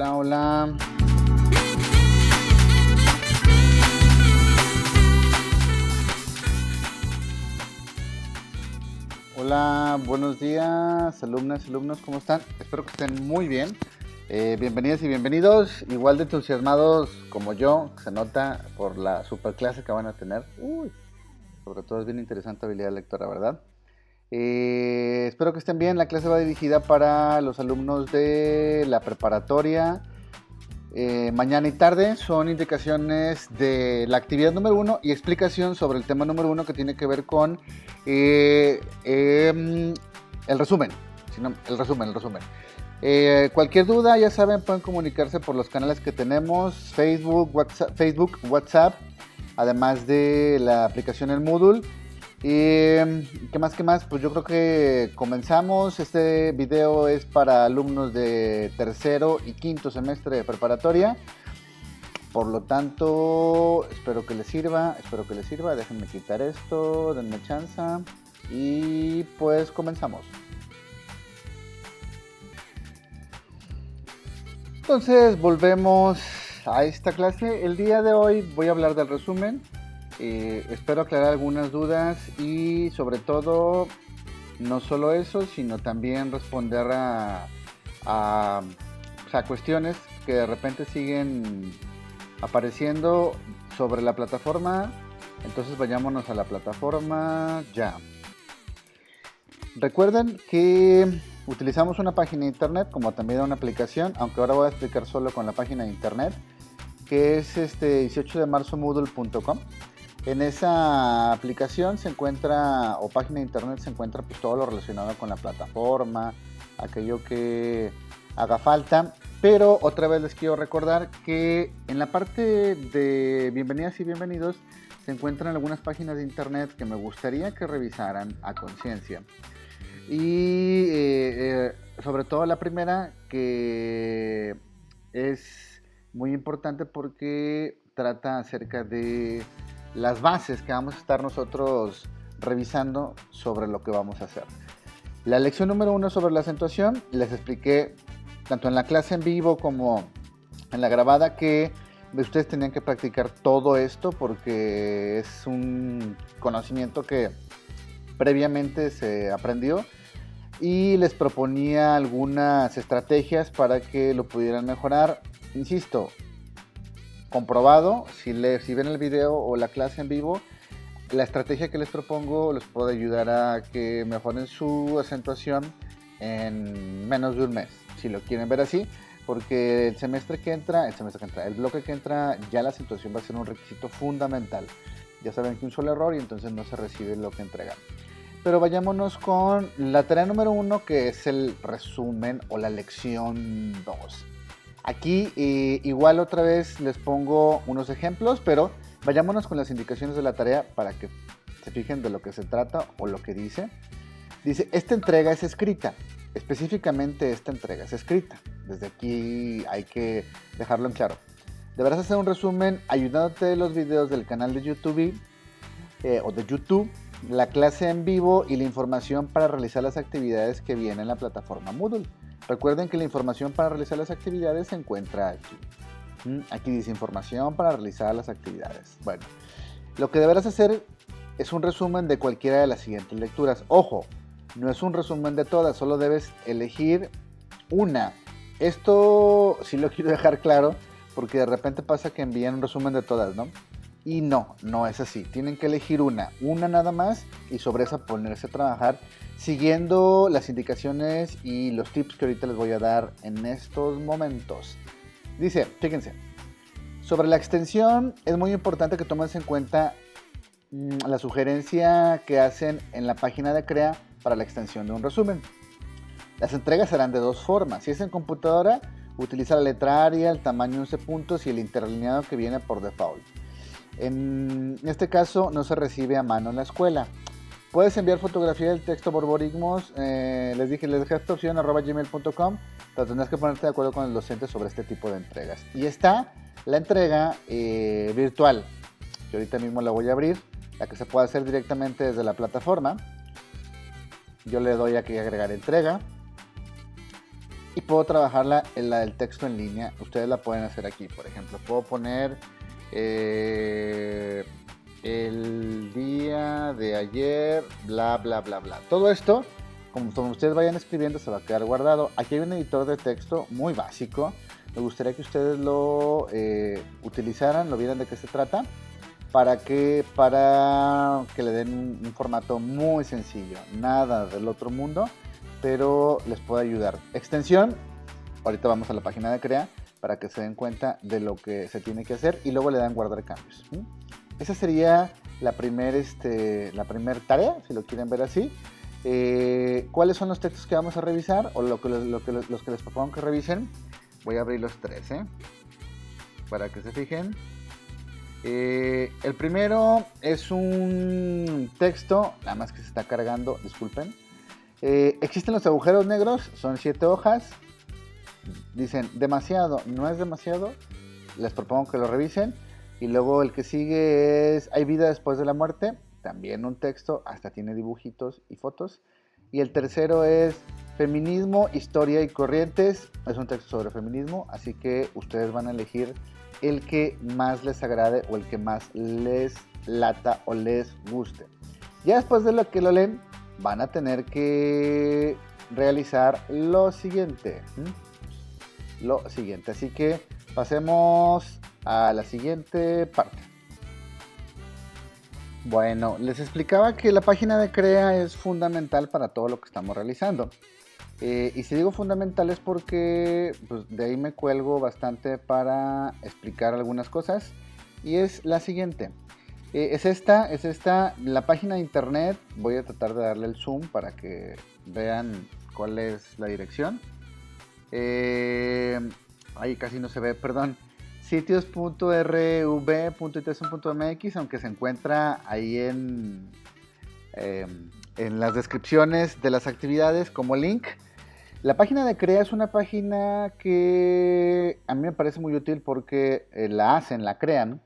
Hola, hola. Hola, buenos días, alumnas y alumnos, ¿cómo están? Espero que estén muy bien. Bienvenidas y bienvenidos, igual de entusiasmados como yo, se nota por la super clase que van a tener. Sobre todo es bien interesante habilidad lectora, ¿verdad? Espero que estén bien. La clase va dirigida para los alumnos de la preparatoria. Mañana y tarde son indicaciones de la actividad número 1 y explicación sobre el tema número 1 que tiene que ver con el resumen. El resumen. Cualquier duda, ya saben, pueden comunicarse por los canales que tenemos, Facebook, WhatsApp, además de la aplicación en Moodle. ¿Qué más? Pues yo creo que comenzamos. Este video es para alumnos de tercero y quinto semestre de preparatoria. Por lo tanto, espero que les sirva. Déjenme quitar esto, denme chance. Y pues comenzamos. Entonces volvemos a esta clase. El día de hoy voy a hablar del resumen. Espero aclarar algunas dudas y sobre todo no solo eso, sino también responder a cuestiones que de repente siguen apareciendo sobre la plataforma. Entonces vayámonos a la plataforma ya. Recuerden que utilizamos una página de internet como también una aplicación, aunque ahora voy a explicar solo con la página de internet, que es 18demarzomoodle.com. En esa aplicación se encuentra, o página de internet, se encuentra pues todo lo relacionado con la plataforma, aquello que haga falta. Pero otra vez les quiero recordar que en la parte de bienvenidas y bienvenidos se encuentran algunas páginas de internet que me gustaría que revisaran a conciencia. Y sobre todo la primera, que es muy importante porque trata acerca de las bases que vamos a estar nosotros revisando sobre lo que vamos a hacer. La lección número 1 sobre la acentuación, les expliqué tanto en la clase en vivo como en la grabada que ustedes tenían que practicar todo esto porque es un conocimiento que previamente se aprendió y les proponía algunas estrategias para que lo pudieran mejorar. Insisto, comprobado, si ven el video o la clase en vivo, la estrategia que les propongo les puede ayudar a que mejoren su acentuación en menos de un mes, si lo quieren ver así, porque el bloque que entra, ya la acentuación va a ser un requisito fundamental. Ya saben que un solo error y entonces no se recibe lo que entregan. Pero vayámonos con la tarea número 1, que es el resumen o la lección 2. Aquí igual otra vez les pongo unos ejemplos, pero vayámonos con las indicaciones de la tarea para que se fijen de lo que se trata o lo que dice. Dice, esta entrega es escrita. Específicamente esta entrega es escrita. Desde aquí hay que dejarlo en claro. Deberás hacer un resumen ayudándote de los videos del canal de YouTube o de YouTube, la clase en vivo y la información para realizar las actividades que viene en la plataforma Moodle. Recuerden que la información para realizar las actividades se encuentra aquí. Aquí dice información para realizar las actividades. Bueno, lo que deberás hacer es un resumen de cualquiera de las siguientes lecturas. Ojo, no es un resumen de todas, solo debes elegir una. Esto sí lo quiero dejar claro porque de repente pasa que envían un resumen de todas, ¿no? Y no es así. Tienen que elegir una nada más y sobre esa ponerse a trabajar siguiendo las indicaciones y los tips que ahorita les voy a dar en estos momentos. Dice, fíjense, sobre la extensión es muy importante que tomes en cuenta la sugerencia que hacen en la página de Crea para la extensión de un resumen. Las entregas serán de dos formas. Si es en computadora, utiliza la letra Arial, el tamaño 11 puntos y el interlineado que viene por default. En este caso no se recibe a mano en la escuela. Puedes enviar fotografía del texto por Borigmos. Les dejé esta opción @gmail.com, pero tendrás que ponerte de acuerdo con el docente sobre este tipo de entregas. Y está la entrega virtual, que ahorita mismo la voy a abrir, la que se puede hacer directamente desde la plataforma. Yo le doy aquí a agregar entrega. y puedo trabajarla en la del texto en línea. Ustedes la pueden hacer aquí, por ejemplo. Puedo poner el día de ayer, bla, bla, bla, bla. Todo esto, como ustedes vayan escribiendo, se va a quedar guardado. Aquí hay un editor de texto muy básico. Me gustaría que ustedes lo utilizaran, lo vieran de qué se trata, para que le den un formato muy sencillo. Nada del otro mundo, pero les puede ayudar. Extensión, ahorita vamos a la página de Crea para que se den cuenta de lo que se tiene que hacer y luego le dan guardar cambios. Esa sería la primera tarea, si lo quieren ver así. ¿Cuáles son los textos que vamos a revisar o los que les propongo que revisen? Voy a abrir los tres, para que se fijen. El primero es un texto, nada más que se está cargando, disculpen. Existen los agujeros negros, son 7 hojas. Dicen demasiado, no es demasiado. Les propongo que lo revisen. Y luego el que sigue es ¿hay vida después de la muerte? También un texto, hasta tiene dibujitos y fotos. Y el tercero es feminismo, historia y corrientes. Es un texto sobre feminismo, así que ustedes van a elegir el que más les agrade o el que más les lata o les guste. Ya después de lo que lo leen, van a tener que realizar lo siguiente. Así que pasemos a la siguiente parte. Bueno, les explicaba que la página de Crea es fundamental para todo lo que estamos realizando. Y si digo fundamental es porque pues, de ahí me cuelgo bastante para explicar algunas cosas. Y es la siguiente. Es esta, la página de internet. Voy a tratar de darle el zoom para que vean cuál es la dirección. Ahí casi no se ve, perdón. Sitios.rv.iteson.mx, aunque se encuentra ahí en las descripciones de las actividades como link. La página de Crea es una página que a mí me parece muy útil porque la crean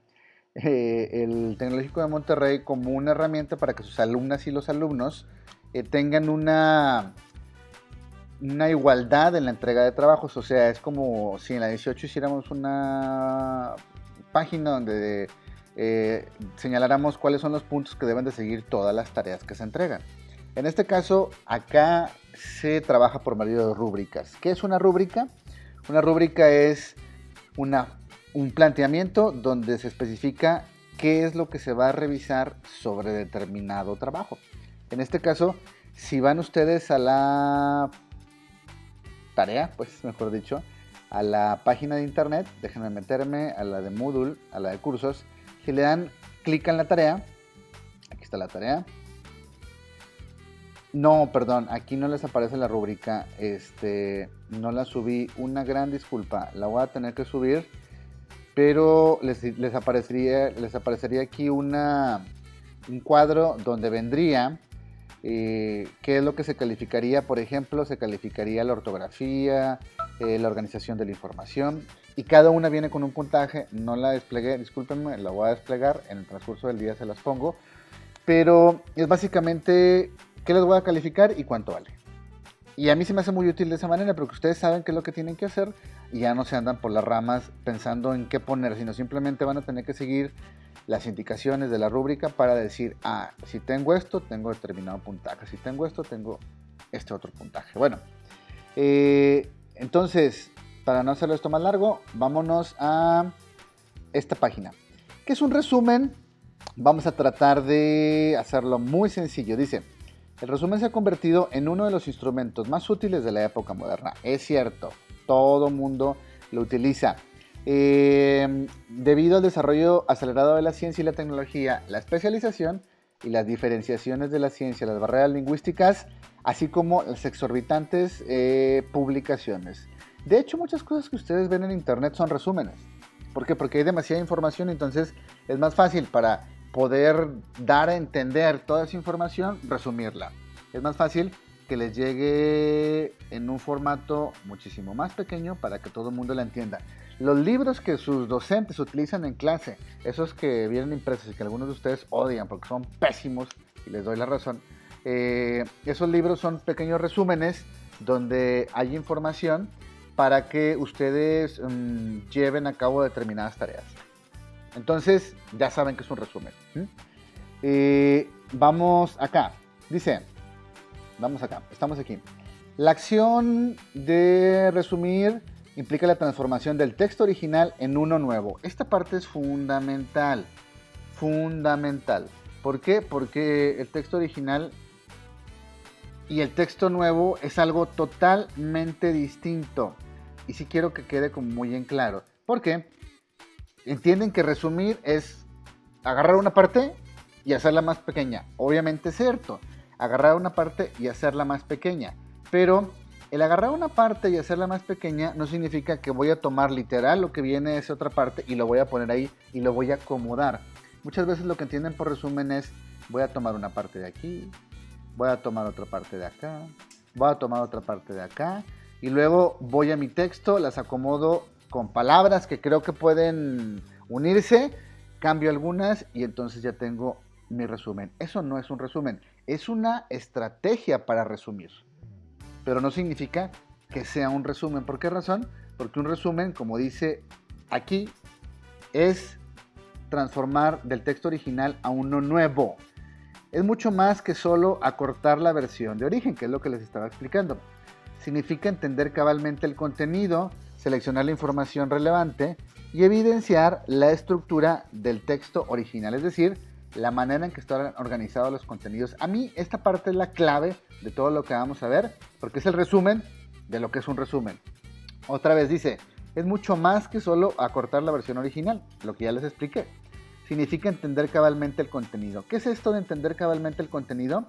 el Tecnológico de Monterrey como una herramienta para que sus alumnas y los alumnos tengan una igualdad en la entrega de trabajos. O sea, es como si en la 18 hiciéramos una página donde señaláramos cuáles son los puntos que deben de seguir todas las tareas que se entregan. En este caso, acá se trabaja por medio de rúbricas. ¿Qué es una rúbrica? Una rúbrica es un planteamiento donde se especifica qué es lo que se va a revisar sobre determinado trabajo. En este caso, si van ustedes a la tarea, pues mejor dicho, a la página de internet, déjenme meterme a la de Moodle, a la de cursos. Si le dan clic en la tarea, aquí está la tarea. No, perdón, aquí no les aparece la rúbrica, no la subí, una gran disculpa, la voy a tener que subir, pero les aparecería aquí un cuadro donde vendría qué es lo que se calificaría. Por ejemplo, se calificaría la ortografía, la organización de la información, y cada una viene con un puntaje. No la desplegué, discúlpenme, la voy a desplegar, en el transcurso del día se las pongo, pero es básicamente qué les voy a calificar y cuánto vale. Y a mí se me hace muy útil de esa manera, porque ustedes saben qué es lo que tienen que hacer y ya no se andan por las ramas pensando en qué poner, sino simplemente van a tener que seguir las indicaciones de la rúbrica para decir, si tengo esto, tengo determinado puntaje, si tengo esto, tengo este otro puntaje. Bueno, entonces, para no hacerlo esto más largo, vámonos a esta página, que es un resumen. Vamos a tratar de hacerlo muy sencillo. Dice: el resumen se ha convertido en uno de los instrumentos más útiles de la época moderna. Es cierto, todo mundo lo utiliza. Debido al desarrollo acelerado de la ciencia y la tecnología, la especialización y las diferenciaciones de la ciencia, las barreras lingüísticas, así como las exorbitantes publicaciones. De hecho, muchas cosas que ustedes ven en internet son resúmenes. ¿Por qué? Porque hay demasiada información, entonces es más fácil para poder dar a entender toda esa información, resumirla. Es más fácil que les llegue en un formato muchísimo más pequeño para que todo el mundo la entienda. Los libros que sus docentes utilizan en clase, esos que vienen impresos y que algunos de ustedes odian porque son pésimos, y les doy la razón, esos libros son pequeños resúmenes donde hay información para que ustedes lleven a cabo determinadas tareas. Entonces, ya saben que es un resumen. Vamos acá. Dice, vamos acá, estamos aquí. La acción de resumir implica la transformación del texto original en uno nuevo. Esta parte es fundamental. Fundamental. ¿Por qué? Porque el texto original y el texto nuevo es algo totalmente distinto. Y sí quiero que quede como muy en claro. ¿Por qué? Entienden que resumir es agarrar una parte y hacerla más pequeña. Obviamente es cierto. Agarrar una parte y hacerla más pequeña. Pero el agarrar una parte y hacerla más pequeña no significa que voy a tomar literal lo que viene de esa otra parte y lo voy a poner ahí y lo voy a acomodar. Muchas veces lo que entienden por resumen es voy a tomar una parte de aquí, voy a tomar otra parte de acá, voy a tomar otra parte de acá y luego voy a mi texto, las acomodo con palabras que creo que pueden unirse, cambio algunas y entonces ya tengo mi resumen. Eso no es un resumen, es una estrategia para resumir, pero no significa que sea un resumen. ¿Por qué razón? Porque un resumen, como dice aquí, es transformar del texto original a uno nuevo. Es mucho más que solo acortar la versión de origen, que es lo que les estaba explicando. Significa entender cabalmente el contenido, seleccionar la información relevante y evidenciar la estructura del texto original, es decir, la manera en que están organizados los contenidos. A mí esta parte es la clave de todo lo que vamos a ver, porque es el resumen de lo que es un resumen. Otra vez dice, es mucho más que solo acortar la versión original, lo que ya les expliqué. Significa entender cabalmente el contenido. ¿Qué es esto de entender cabalmente el contenido?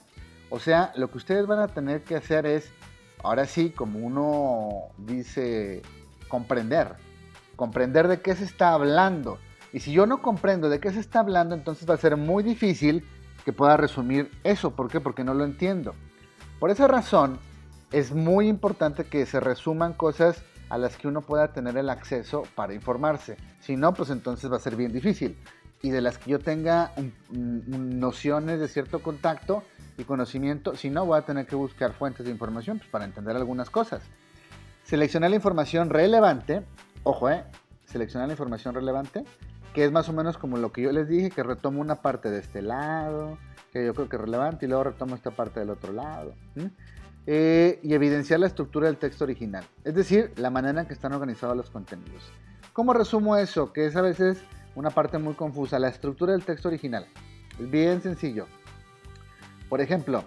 O sea, lo que ustedes van a tener que hacer es, ahora sí, como uno dice, comprender de qué se está hablando. Y si yo no comprendo de qué se está hablando, entonces va a ser muy difícil que pueda resumir eso. ¿Por qué? Porque no lo entiendo. Por esa razón, es muy importante que se resuman cosas a las que uno pueda tener el acceso para informarse. Si no, pues entonces va a ser bien difícil. Y de las que yo tenga nociones de cierto contacto y conocimiento, si no, voy a tener que buscar fuentes de información pues, para entender algunas cosas. Seleccionar la información relevante, ojo, seleccionar la información relevante, que es más o menos como lo que yo les dije, que retomo una parte de este lado, que yo creo que es relevante, y luego retomo esta parte del otro lado. Y evidenciar la estructura del texto original, es decir, la manera en que están organizados los contenidos. ¿Cómo resumo eso? Que es a veces una parte muy confusa. La estructura del texto original es bien sencillo. Por ejemplo,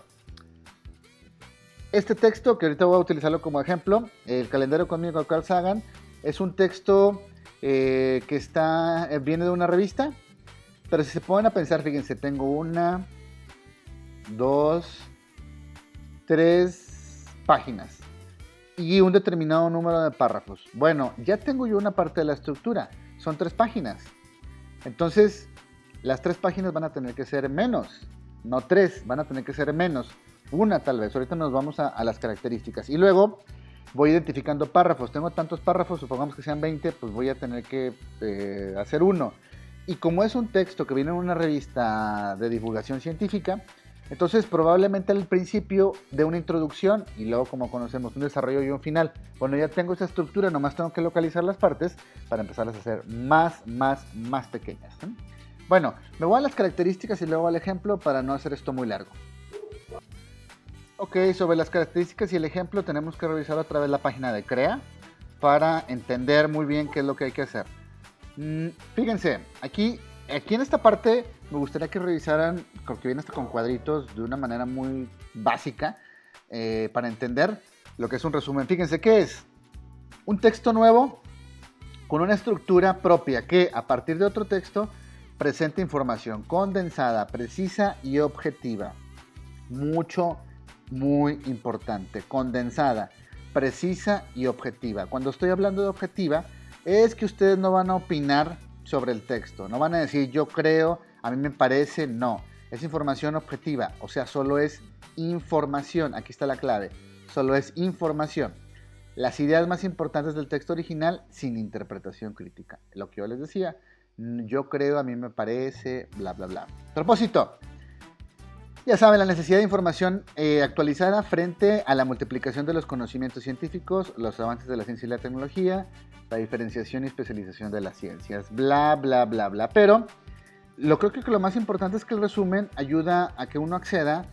este texto, que ahorita voy a utilizarlo como ejemplo, el calendario conmigo de Carl Sagan, es un texto que viene de una revista, pero si se ponen a pensar, fíjense, tengo 1, 2, 3 páginas y un determinado número de párrafos. Bueno, ya tengo yo una parte de la estructura, son 3 páginas. Entonces, las 3 páginas van a tener que ser menos, no 3, van a tener que ser menos. Una tal vez, ahorita nos vamos a las características. Y luego voy identificando párrafos. Tengo tantos párrafos, supongamos que sean 20, pues voy a tener que hacer uno. Y como es un texto que viene en una revista de divulgación científica, entonces probablemente al principio de una introducción y luego, como conocemos, un desarrollo y un final. Bueno, ya tengo esa estructura, nomás tengo que localizar las partes para empezarlas a hacer más pequeñas. Bueno, me voy a las características y luego al ejemplo para no hacer esto muy largo. Ok, sobre las características y el ejemplo tenemos que revisar otra vez la página de CREA para entender muy bien qué es lo que hay que hacer. Fíjense, aquí en esta parte me gustaría que revisaran, porque viene hasta con cuadritos de una manera muy básica para entender lo que es un resumen. Fíjense, ¿qué es? Un texto nuevo con una estructura propia que a partir de otro texto presenta información condensada, precisa y objetiva. Muy importante, condensada, precisa y objetiva. Cuando estoy hablando de objetiva, es que ustedes no van a opinar sobre el texto, no van a decir yo creo, a mí me parece, no. Es información objetiva, o sea, solo es información, aquí está la clave, solo es información. Las ideas más importantes del texto original sin interpretación crítica. Lo que yo les decía, yo creo, a mí me parece, bla, bla, bla. Propósito. Ya saben, la necesidad de información actualizada frente a la multiplicación de los conocimientos científicos, los avances de la ciencia y la tecnología, la diferenciación y especialización de las ciencias, bla, bla, bla, bla. Pero creo que lo más importante es que el resumen ayuda a que uno acceda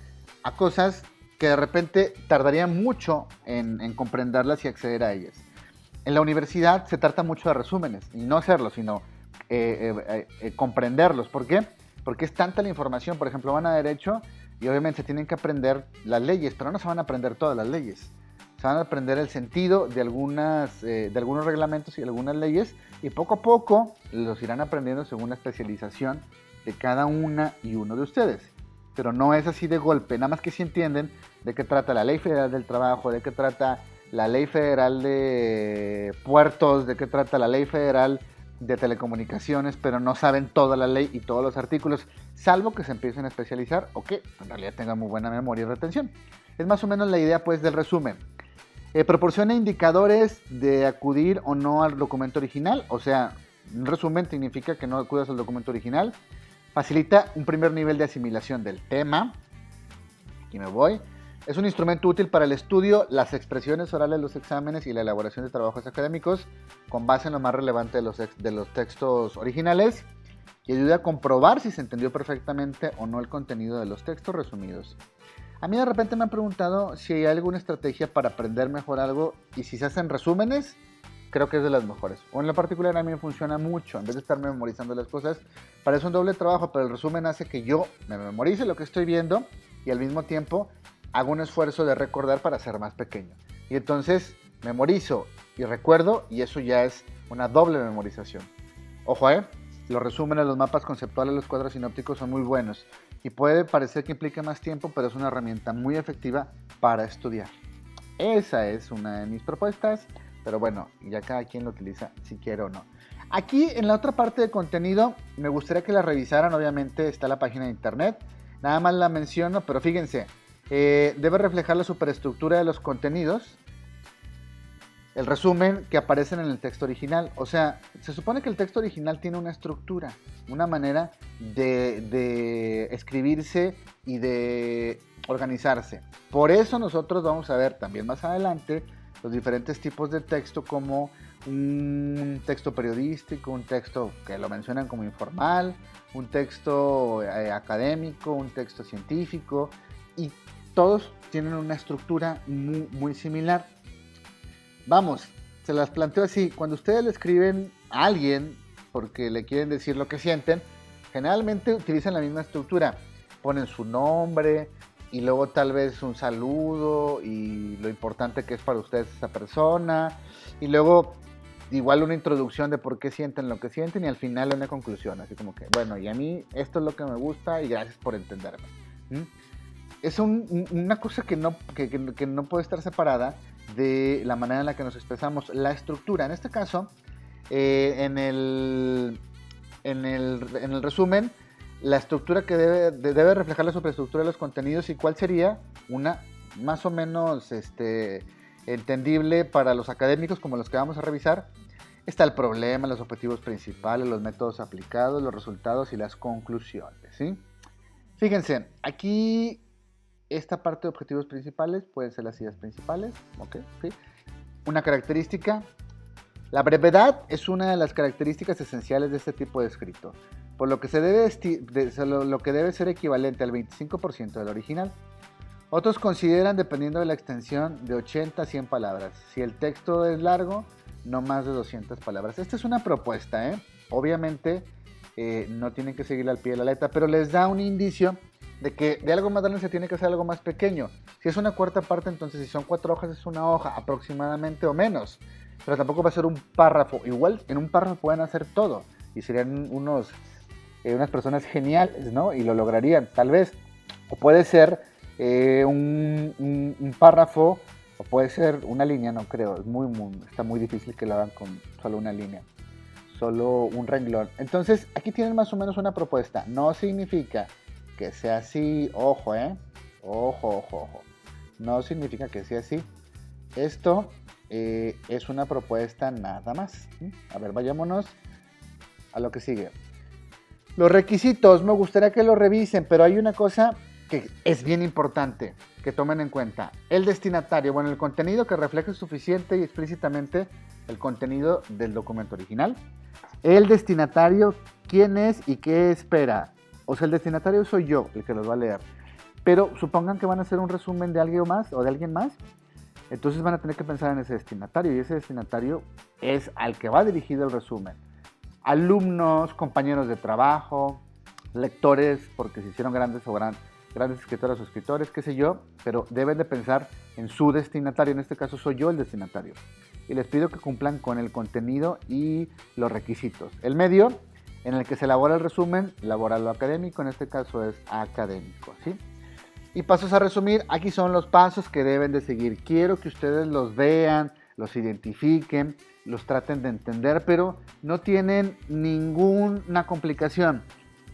a cosas que de repente tardaría mucho en comprenderlas y acceder a ellas. En la universidad se trata mucho de resúmenes, y no hacerlos, sino comprenderlos. ¿Por qué? Porque es tanta la información. Por ejemplo, van a derecho y obviamente se tienen que aprender las leyes, pero no se van a aprender todas las leyes. Se van a aprender el sentido de algunos reglamentos y algunas leyes, y poco a poco los irán aprendiendo según la especialización de cada una y uno de ustedes. Pero no es así de golpe, nada más que si entienden de qué trata la Ley Federal del Trabajo, de qué trata la Ley Federal de Puertos, de qué trata la Ley Federal de Telecomunicaciones, pero no saben toda la ley y todos los artículos, salvo que se empiecen a especializar o que en realidad tengan muy buena memoria y retención. Es más o menos la idea, pues, del resumen. Proporciona indicadores de acudir o no al documento original, o sea, un resumen significa que no acudas al documento original. Facilita un primer nivel de asimilación del tema. Aquí me voy. Es un instrumento útil para el estudio, las expresiones orales, los exámenes y la elaboración de trabajos académicos con base en lo más relevante de los textos originales, y ayuda a comprobar si se entendió perfectamente o no el contenido de los textos resumidos. A mí de repente me han preguntado si hay alguna estrategia para aprender mejor algo, y si se hacen resúmenes, creo que es de las mejores. O en lo particular a mí me funciona mucho, en vez de estarme memorizando las cosas, parece un doble trabajo, pero el resumen hace que yo me memorice lo que estoy viendo y al mismo tiempo hago un esfuerzo de recordar para ser más pequeño. Y entonces memorizo y recuerdo, y eso ya es una doble memorización. Ojo, los resúmenes, los mapas conceptuales, los cuadros sinópticos son muy buenos. Y puede parecer que implique más tiempo, pero es una herramienta muy efectiva para estudiar. Esa es una de mis propuestas, pero bueno, ya cada quien lo utiliza si quiere o no. Aquí en la otra parte de contenido, me gustaría que la revisaran. Obviamente está la página de internet, nada más la menciono, pero fíjense. Debe reflejar la superestructura de los contenidos, el resumen que aparecen en el texto original. O sea, se supone que el texto original tiene una estructura, una manera de escribirse y de organizarse. Por eso nosotros vamos a ver también más adelante los diferentes tipos de texto, como un texto periodístico, un texto que lo mencionan como informal, un texto académico, un texto científico, y todos tienen una estructura muy, muy similar. Vamos, se las planteo así: cuando ustedes le escriben a alguien porque le quieren decir lo que sienten, generalmente utilizan la misma estructura. Ponen su nombre y luego tal vez un saludo y lo importante que es para ustedes esa persona, y luego igual una introducción de por qué sienten lo que sienten, y al final una conclusión, así como que, bueno, y a mí esto es lo que me gusta y gracias por entenderme. Es una cosa que no puede estar separada de la manera en la que nos expresamos, la estructura. En este caso, en el resumen, la estructura que debe reflejar la superestructura de los contenidos, y cuál sería una más o menos entendible para los académicos como los que vamos a revisar. Está el problema, los objetivos principales, los métodos aplicados, los resultados y las conclusiones, ¿sí? Fíjense, aquí esta parte de objetivos principales pueden ser las ideas principales, ¿ok? ¿Sí? Una característica: la brevedad es una de las características esenciales de este tipo de escrito, por lo que lo que debe ser equivalente al 25% del original. Otros consideran, dependiendo de la extensión, de 80 a 100 palabras. Si el texto es largo, no más de 200 palabras. Esta es una propuesta, Obviamente no tienen que seguirla al pie de la letra, pero les da un indicio de que de algo más grande se tiene que hacer algo más pequeño. Si es una cuarta parte, entonces si son 4 hojas es una hoja aproximadamente o menos. Pero tampoco va a ser un párrafo. Igual en un párrafo pueden hacer todo y serían unas personas geniales, ¿no? Y lo lograrían, tal vez. O puede ser un párrafo, o puede ser una línea, no creo. Está muy difícil que lo hagan con solo una línea, solo un renglón. Entonces aquí tienen más o menos una propuesta. No significa que sea así, ojo, ojo. No significa que sea así. Esto es una propuesta nada más. A ver, vayámonos a lo que sigue. Los requisitos, me gustaría que lo revisen, pero hay una cosa que es bien importante que tomen en cuenta. El destinatario, bueno, el contenido que refleje suficiente y explícitamente el contenido del documento original. El destinatario, quién es y qué espera. O sea, el destinatario soy yo, el que los va a leer. Pero supongan que van a hacer un resumen de alguien más o de alguien más. Entonces van a tener que pensar en ese destinatario. Y ese destinatario es al que va dirigido el resumen. Alumnos, compañeros de trabajo, lectores, porque se hicieron grandes escritoras o escritores, qué sé yo, pero deben de pensar en su destinatario. En este caso soy yo el destinatario. Y les pido que cumplan con el contenido y los requisitos. El medio en el que se elabora el resumen, laboral o académico, en este caso es académico, ¿sí? Y pasos a resumir, aquí son los pasos que deben de seguir. Quiero que ustedes los vean, los identifiquen, los traten de entender, pero no tienen ninguna complicación.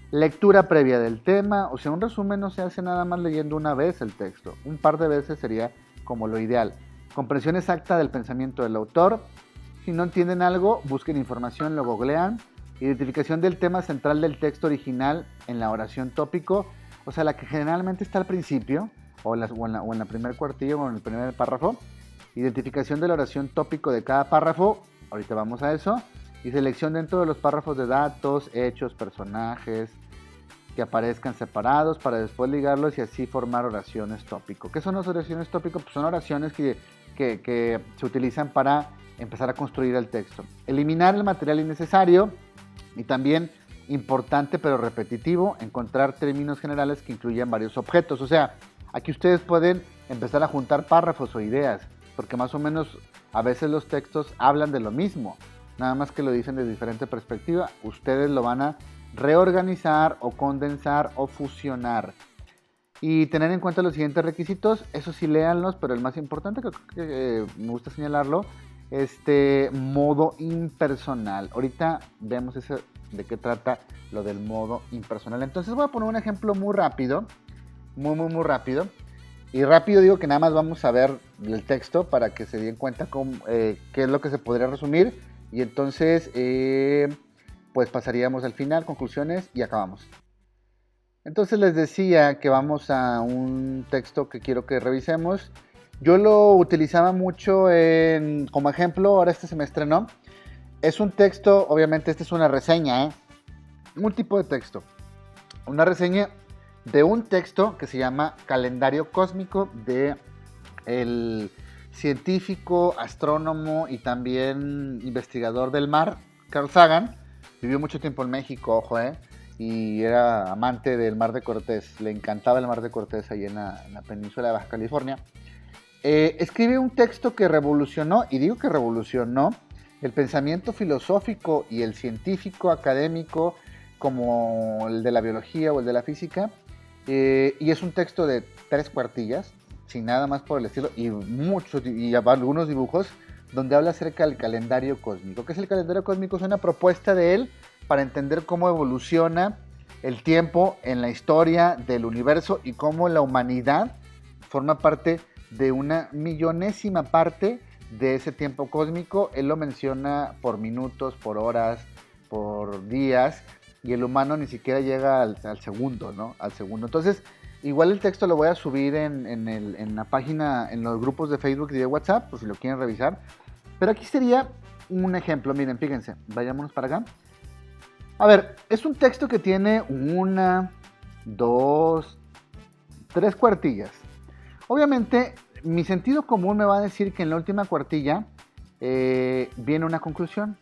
Lectura previa del tema, o sea, un resumen no se hace nada más leyendo una vez el texto. Un par de veces sería como lo ideal. Comprensión exacta del pensamiento del autor. Si no entienden algo, busquen información, lo googlean. Identificación del tema central del texto original en la oración tópico, o sea, la que generalmente está al principio, o en la primer cuartillo o en el primer párrafo. Identificación de la oración tópico de cada párrafo, ahorita vamos a eso. Y selección dentro de los párrafos de datos, hechos, personajes, que aparezcan separados para después ligarlos y así formar oraciones tópico. ¿Qué son las oraciones tópico? Pues son oraciones que se utilizan para empezar a construir el texto. Eliminar el material innecesario y también, importante pero repetitivo, encontrar términos generales que incluyan varios objetos. O sea, aquí ustedes pueden empezar a juntar párrafos o ideas, porque más o menos a veces los textos hablan de lo mismo, nada más que lo dicen de diferente perspectiva. Ustedes lo van a reorganizar o condensar o fusionar. Y tener en cuenta los siguientes requisitos, eso sí léanlos, pero el más importante, que me gusta señalarlo, modo impersonal. Ahorita vemos de qué trata lo del modo impersonal. Entonces voy a poner un ejemplo muy rápido, muy rápido. Y rápido digo que nada más vamos a ver el texto para que se den cuenta qué es lo que se podría resumir. Y entonces, pues pasaríamos al final, conclusiones y acabamos. Entonces les decía que vamos a un texto que quiero que revisemos. Yo lo utilizaba mucho como ejemplo, ahora este semestre no. Es un texto, obviamente esta es una reseña, un tipo de texto. Una reseña de un texto que se llama Calendario Cósmico de el científico, astrónomo y también investigador del mar, Carl Sagan. Vivió mucho tiempo en México, ojo, y era amante del Mar de Cortés. Le encantaba el Mar de Cortés ahí en la península de Baja California. Escribe un texto que revolucionó, y digo que revolucionó, el pensamiento filosófico y el científico académico, como el de la biología o el de la física. Y es un texto de 3 cuartillas, sin nada más por el estilo, y algunos dibujos, donde habla acerca del calendario cósmico. ¿Qué es el calendario cósmico? Es una propuesta de él para entender cómo evoluciona el tiempo en la historia del universo y cómo la humanidad forma parte de una millonésima parte de ese tiempo cósmico. Él lo menciona por minutos, por horas, por días, y el humano ni siquiera llega al segundo, ¿no? Al segundo. Entonces, igual el texto lo voy a subir en la página, en los grupos de Facebook y de WhatsApp, por si lo quieren revisar. Pero aquí sería un ejemplo. Miren, fíjense, vayámonos para acá. A ver, es un texto que tiene 1, 2, 3 cuartillas. Obviamente, mi sentido común me va a decir que en la última cuartilla viene una conclusión.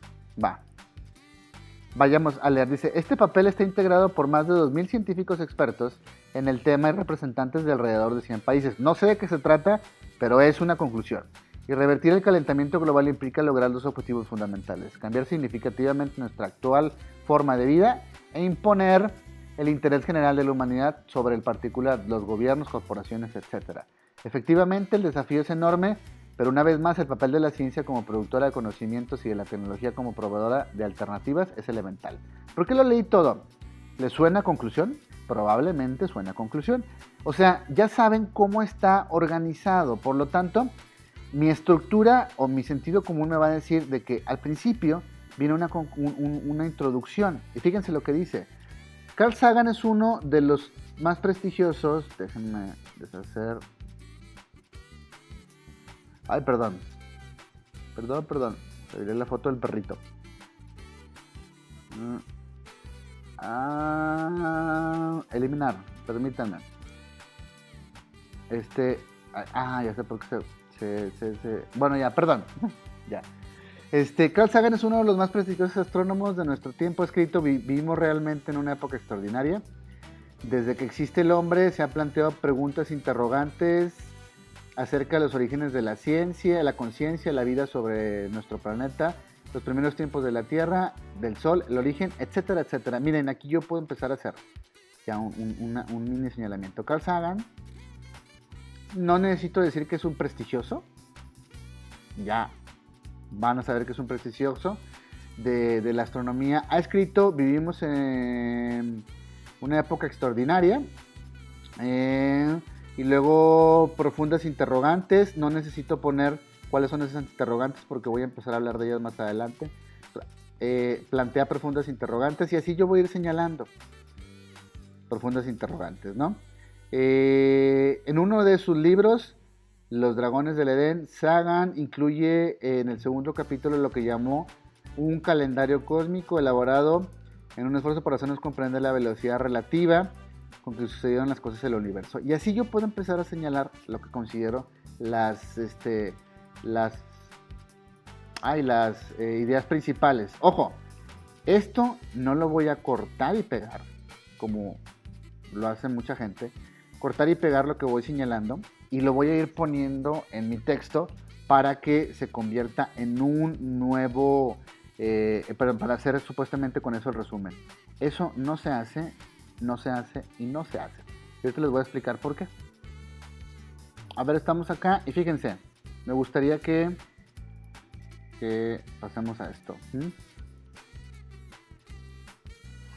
Vayamos a leer. Dice, este papel está integrado por más de 2,000 científicos expertos en el tema y representantes de alrededor de 100 países. No sé de qué se trata, pero es una conclusión. Y revertir el calentamiento global implica lograr 2 objetivos fundamentales: cambiar significativamente nuestra actual forma de vida e imponer el interés general de la humanidad sobre el particular, los gobiernos, corporaciones, etc. Efectivamente, el desafío es enorme, pero una vez más el papel de la ciencia como productora de conocimientos y de la tecnología como proveedora de alternativas es elemental. ¿Por qué lo leí todo? ¿Les suena a conclusión? Probablemente suena a conclusión. O sea, ya saben cómo está organizado, por lo tanto, mi estructura o mi sentido común me va a decir de que al principio viene una introducción. Y fíjense lo que dice. Carl Sagan es uno de los más prestigiosos, déjenme deshacer. Ay, perdón. Te la foto del perrito. Eliminar, permítanme. Ya sé por qué bueno, ya, perdón. Ya. Carl Sagan es uno de los más prestigiosos astrónomos de nuestro tiempo. Ha escrito: vivimos realmente en una época extraordinaria. Desde que existe el hombre se han planteado preguntas interrogantes acerca de los orígenes de la ciencia, la conciencia, la vida sobre nuestro planeta, los primeros tiempos de la Tierra, del Sol, el origen, etcétera, etcétera. Miren, aquí yo puedo empezar a hacer ya un mini señalamiento. Carl Sagan, no necesito decir que es un prestigioso, ya van a saber que es un prestigioso de la astronomía. Ha escrito: vivimos en una época extraordinaria, y luego profundas interrogantes. No necesito poner cuáles son esas interrogantes porque voy a empezar a hablar de ellas más adelante. Plantea profundas interrogantes y así yo voy a ir señalando profundas interrogantes, ¿no? En uno de sus libros, Los Dragones del Edén, Sagan incluye en el segundo capítulo lo que llamó un calendario cósmico elaborado en un esfuerzo por hacernos comprender la velocidad relativa con que sucedieron las cosas en el universo. Y así yo puedo empezar a señalar lo que considero las ideas principales. Ojo, esto no lo voy a cortar y pegar como lo hace mucha gente. Cortar y pegar lo que voy señalando y lo voy a ir poniendo en mi texto para que se convierta en un nuevo, para hacer supuestamente con eso el resumen. Eso no se hace y no se hace. Y ahorita les voy a explicar por qué. A ver, estamos acá y fíjense, me gustaría que pasemos a esto.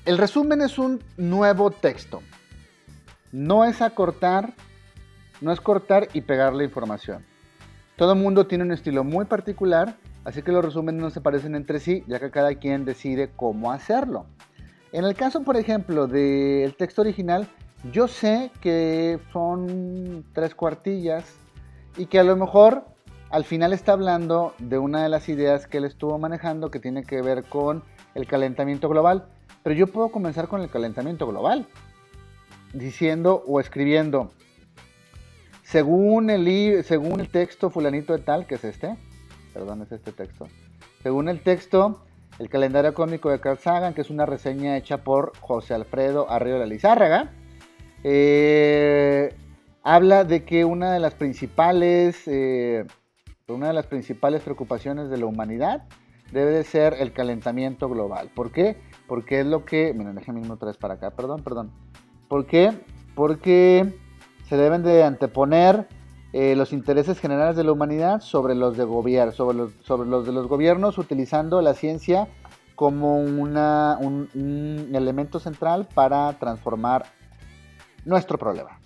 El resumen es un nuevo texto. No es cortar y pegar la información. Todo el mundo tiene un estilo muy particular, así que los resúmenes no se parecen entre sí, ya que cada quien decide cómo hacerlo. En el caso, por ejemplo, del texto original, yo sé que son 3 cuartillas y que a lo mejor al final está hablando de una de las ideas que él estuvo manejando que tiene que ver con el calentamiento global. Pero yo puedo comenzar con el calentamiento global, diciendo o escribiendo: según el texto fulanito de tal, que es este texto. Según el texto, el calendario cósmico de Carl Sagan, que es una reseña hecha por José Alfredo Arriola Lizárraga, habla de que una de las principales preocupaciones de la humanidad debe de ser el calentamiento global. ¿Por qué? Porque es lo que... Miren, déjenme irme otra vez para acá, perdón. ¿Por qué? Porque se deben de anteponer los intereses generales de la humanidad sobre los de gobierno, sobre los de los gobiernos, utilizando la ciencia como un elemento central para transformar nuestro problema.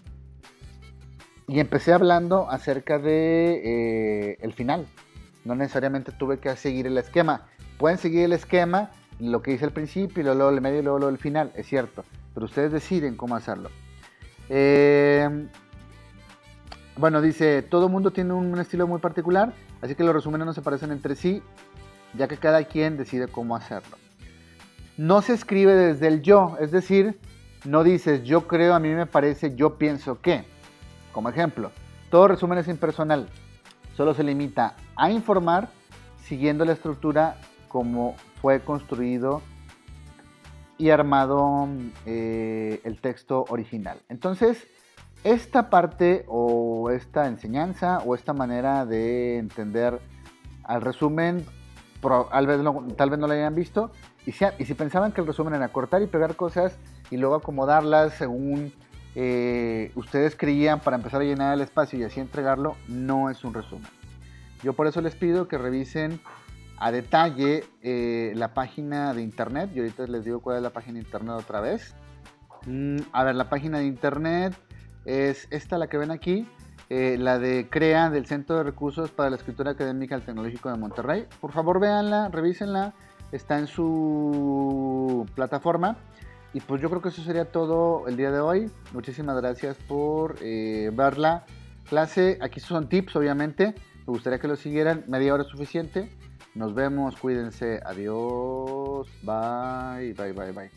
Y empecé hablando acerca de el final. No necesariamente tuve que seguir el esquema. Pueden seguir el esquema, lo que hice al principio, y luego el medio y luego el final, es cierto. Pero ustedes deciden cómo hacerlo. Bueno, dice: todo mundo tiene un estilo muy particular, así que los resúmenes no se parecen entre sí, ya que cada quien decide cómo hacerlo. No se escribe desde el yo, es decir, no dices yo creo, a mí me parece, yo pienso que. Como ejemplo, todo resumen es impersonal, solo se limita a informar siguiendo la estructura como fue construido y armado el texto original. Entonces, esta parte o esta enseñanza o esta manera de entender al resumen, tal vez no la hayan visto, y si pensaban que el resumen era cortar y pegar cosas y luego acomodarlas según ustedes creían para empezar a llenar el espacio y así entregarlo, no es un resumen. Yo por eso les pido que revisen a detalle la página de internet. Y ahorita les digo cuál es la página de internet otra vez. A ver, la página de internet es esta, la que ven aquí, la de CREA, del Centro de Recursos para la Escritura Académica del Tecnológico de Monterrey. Por favor, véanla, revísenla, está en su plataforma. Y pues yo creo que eso sería todo el día de hoy. Muchísimas gracias por ver la clase. Aquí son tips, obviamente. Me gustaría que lo siguieran. Media hora es suficiente. Nos vemos, cuídense. Adiós. Bye, bye, bye, bye.